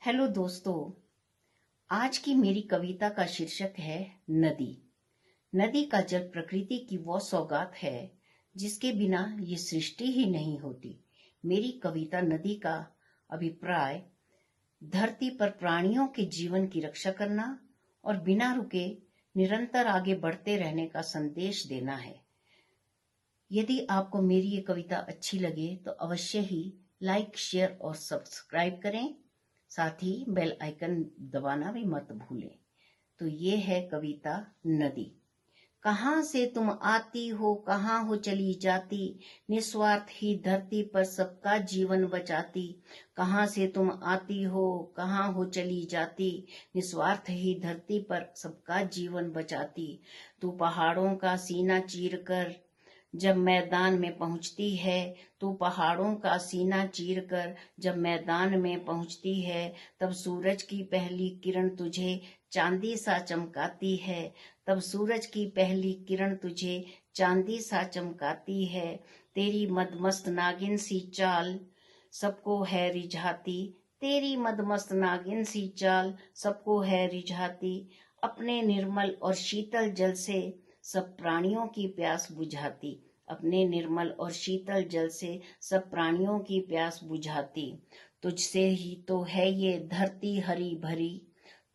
Hello दोस्तों, आज की मेरी कविता का शीर्षक है नदी। नदी का जल प्रकृति की वो सौगात है जिसके बिना ये सृष्टि ही नहीं होती। मेरी कविता नदी का अभिप्राय धरती पर प्राणियों के जीवन की रक्षा करना और बिना रुके निरंतर आगे बढ़ते रहने का संदेश देना है। यदि आपको मेरी ये कविता अच्छी लगे तो अवश्य ही लाइक, शेयर और सब्सक्राइब करें। साथ ही बेल आइकन दबाना भी मत भूलें। तो ये है कविता नदी। कहाँ से तुम आती हो, कहाँ हो चली जाती, निस्वार्थ ही धरती पर सबका जीवन बचाती। कहाँ से तुम आती हो, कहाँ हो चली जाती, निस्वार्थ ही धरती पर सबका जीवन बचाती। तू पहाड़ों का सीना चीर कर जब मैदान में पहुंचती है, तू पहाड़ों का सीना चीर कर जब मैदान में पहुंचती है, तब सूरज की पहली किरण तुझे चांदी सा चमकाती है। तब सूरज की पहली किरण तुझे चांदी सा चमकाती है। तेरी मदमस्त नागिन सी चाल सबको है रिझाती, तेरी मदमस्त नागिन सी चाल सबको है रिझाती। अपने निर्मल और शीतल जल से सब प्राणियों की प्यास बुझाती, अपने निर्मल और शीतल जल से सब प्राणियों की प्यास बुझाती। तुझसे ही तो है ये धरती हरी भरी,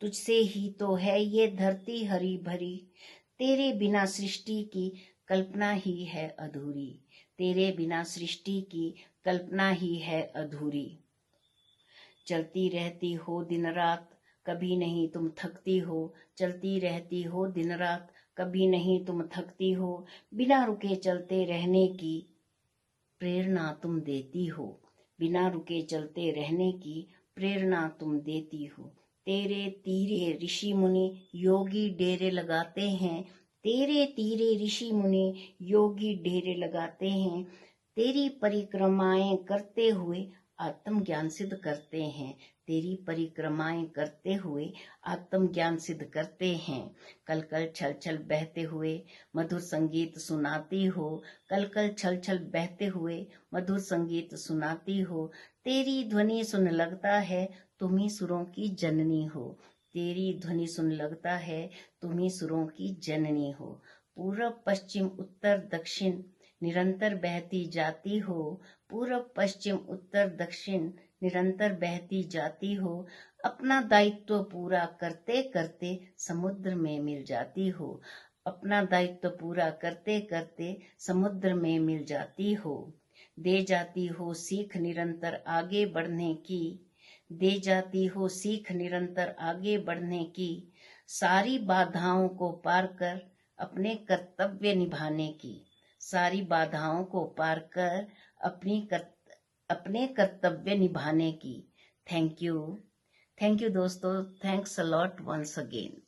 तुझसे ही तो है ये धरती हरी भरी। तेरे बिना सृष्टि की कल्पना ही है अधूरी, तेरे बिना सृष्टि की कल्पना ही है अधूरी। चलती रहती हो दिन रात, कभी नहीं तुम थकती हो, चलती रहती हो दिन रात, कभी नहीं तुम थकती हो। बिना रुके चलते रहने की प्रेरणा तुम देती हो, बिना रुके चलते रहने की प्रेरणा तुम देती हो। तेरे तीरे ऋषि मुनि योगी डेरे लगाते हैं, तेरे तीरे ऋषि मुनि योगी डेरे लगाते हैं। तेरी परिक्रमाएं करते हुए आत्मज्ञान सिद्ध करते हैं, तेरी परिक्रमाएं करते हुए आत्मज्ञान सिद्ध करते हैं। कल कल छल छल बहते हुए मधुर संगीत सुनाती हो, कल कल छल छल बहते हुए मधुर संगीत सुनाती हो। तेरी ध्वनि सुन लगता है तुम ही सुरों की जननी हो, तेरी ध्वनि सुन लगता है तुम ही सुरों की जननी हो। पूरब पश्चिम उत्तर दक्षिण निरंतर बहती जाती हो, पूरब पश्चिम उत्तर दक्षिण निरंतर बहती जाती हो। अपना दायित्व पूरा करते करते समुद्र में मिल जाती हो, अपना दायित्व पूरा करते करते समुद्र में मिल जाती हो। दे जाती हो सीख निरंतर आगे बढ़ने की, दे जाती हो सीख निरंतर आगे बढ़ने की। सारी बाधाओं को पार कर अपने कर्तव्य निभाने की, सारी बाधाओं को पार कर अपने कर्तव्य निभाने की। थैंक यू दोस्तों, thanks a lot once again.